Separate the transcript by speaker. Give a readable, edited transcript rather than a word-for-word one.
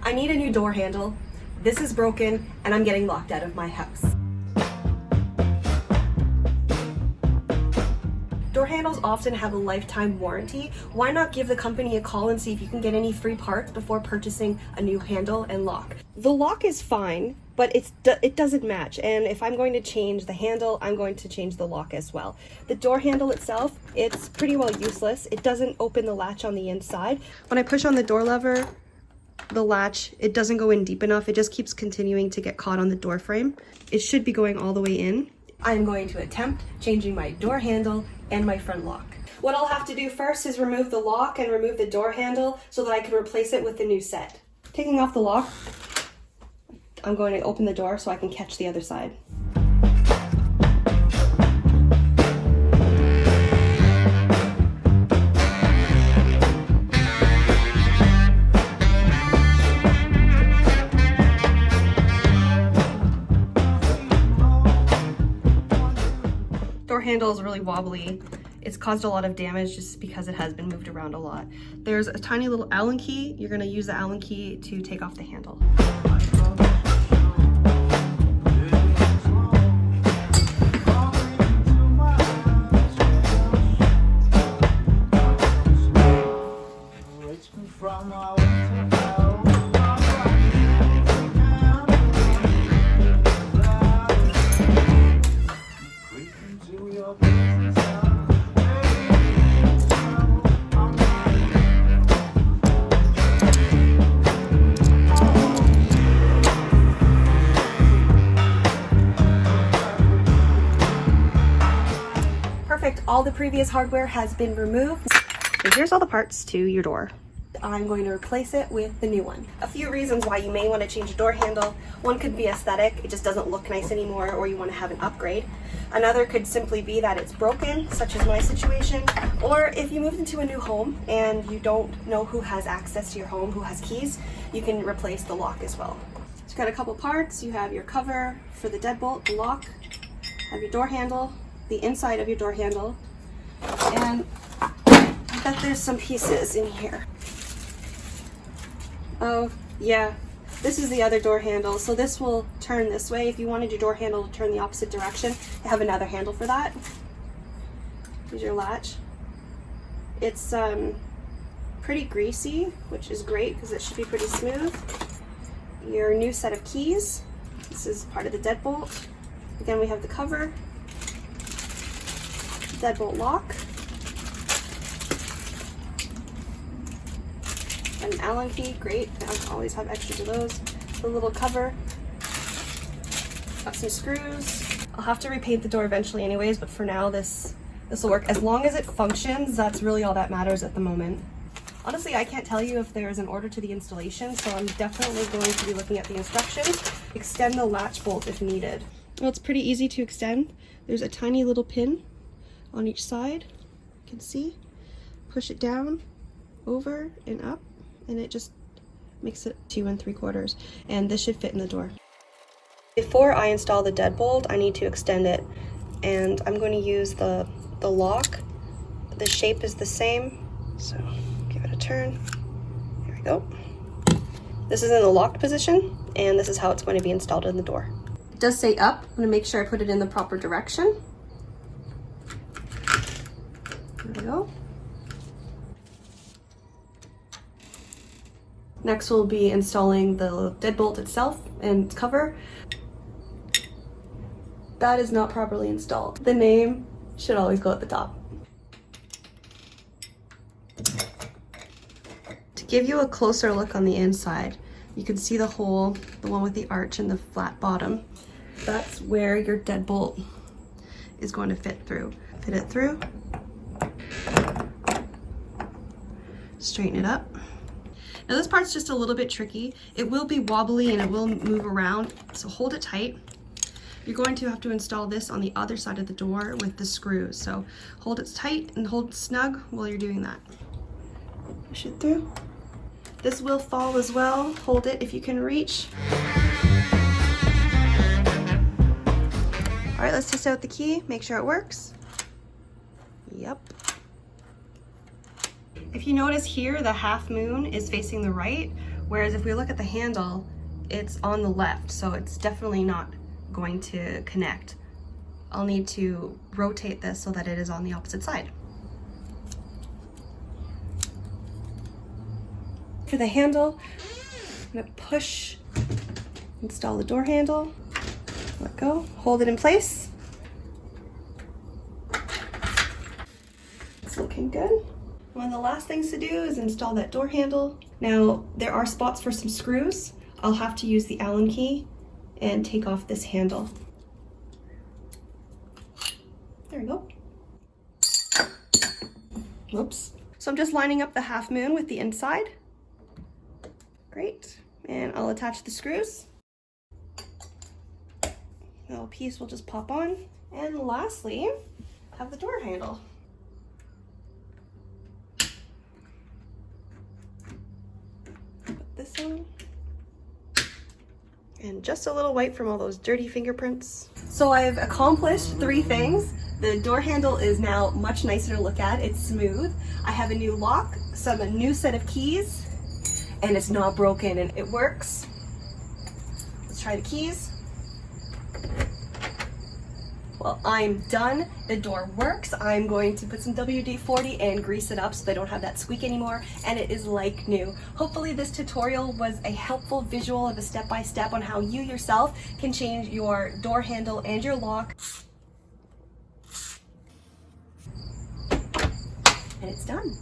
Speaker 1: I need a new door handle. This is broken and I'm getting locked out of my house. Door handles often have a lifetime warranty. Why not give the company a call and see if you can get any free parts before purchasing a new handle and lock? The lock is fine, but it doesn't match, and if I'm going to change the handle, I'm going to change the lock as well. The door handle itself, it's pretty well useless. It doesn't open the latch on the inside. When I push on the door lever, the latch, it doesn't go in deep enough. It just keeps continuing to get caught on the door frame. It should be going all the way in. I'm going to attempt changing my door handle and my front lock. What I'll have to do first is remove the lock and remove the door handle so that I can replace it with the new set. Taking off the lock, I'm going to open the door so I can catch the other side. Door handle is really wobbly. It's caused a lot of damage just because it has been moved around a lot. There's a tiny little Allen key. You're going to use the Allen key to take off the handle. All the previous hardware has been removed. And here's all the parts to your door. I'm going to replace it with the new one. A few reasons why you may want to change a door handle. One could be aesthetic, it just doesn't look nice anymore, or you want to have an upgrade. Another could simply be that it's broken, such as my situation, or if you moved into a new home and you don't know who has access to your home, who has keys, you can replace the lock as well. So you've got a couple parts. You have your cover for the deadbolt, the lock, have your door handle, the inside of your door handle, and I bet there's some pieces in here. Oh yeah, this is the other door handle, so this will turn this way. If you wanted your door handle to turn the opposite direction, I have another handle for that. Here's your latch. It's pretty greasy, which is great because it should be pretty smooth. Your new set of keys. This is part of the deadbolt. Again, we have the cover, deadbolt lock, an Allen key, great, I always have extras of those, the little cover, got some screws. I'll have to repaint the door eventually anyways, but for now this will work. As long as it functions, that's really all that matters at the moment. Honestly, I can't tell you if there is an order to the installation, so I'm definitely going to be looking at the instructions. Extend the latch bolt if needed. Well, it's pretty easy to extend. There's a tiny little pin on each side, you can see. Push it down, over and up, and it just makes it 2 3/4, and this should fit in the door. Before I install the deadbolt, I need to extend it, and I'm going to use the lock. The shape is the same, so give it a turn. Here we go. This is in the locked position, and this is how it's going to be installed in the door. It does say up. I'm going to make sure I put it in the proper direction. There we go. Next we'll be installing the deadbolt itself and cover. That is not properly installed. The name should always go at the top. To give you a closer look on the inside, you can see the hole, the one with the arch and the flat bottom. That's where your deadbolt is going to fit through. Fit it through. Straighten it up. Now this part's just a little bit tricky. It will be wobbly and it will move around, so hold it tight. You're going to have to install this on the other side of the door with the screws, so hold it tight and hold snug while you're doing that. Push it through. This will fall as well. Hold it if you can reach. All right, let's test out the key, make sure it works. Yep. If you notice here, the half moon is facing the right, Whereas if we look at the handle, it's on the left, so it's definitely not going to connect. I'll need to rotate this so that it is on the opposite side. For the handle, I'm gonna push, install the door handle, let go, hold it in place. It's looking good. One of the last things to do is install that door handle. Now, there are spots for some screws. I'll have to use the Allen key and take off this handle. There we go. Whoops. So I'm just lining up the half moon with the inside. Great. And I'll attach the screws. The little piece will just pop on. And lastly, have the door handle. Put this on. And just a little wipe from all those dirty fingerprints. So I've accomplished 3 things. The door handle is now much nicer to look at. It's smooth. I have a new lock, a new set of keys, and it's not broken and it works. Let's try the keys. Well, I'm done. The door works. I'm going to put some WD-40 and grease it up so they don't have that squeak anymore, and it is like new. Hopefully this tutorial was a helpful visual of a step-by-step on how you yourself can change your door handle and your lock. And it's done.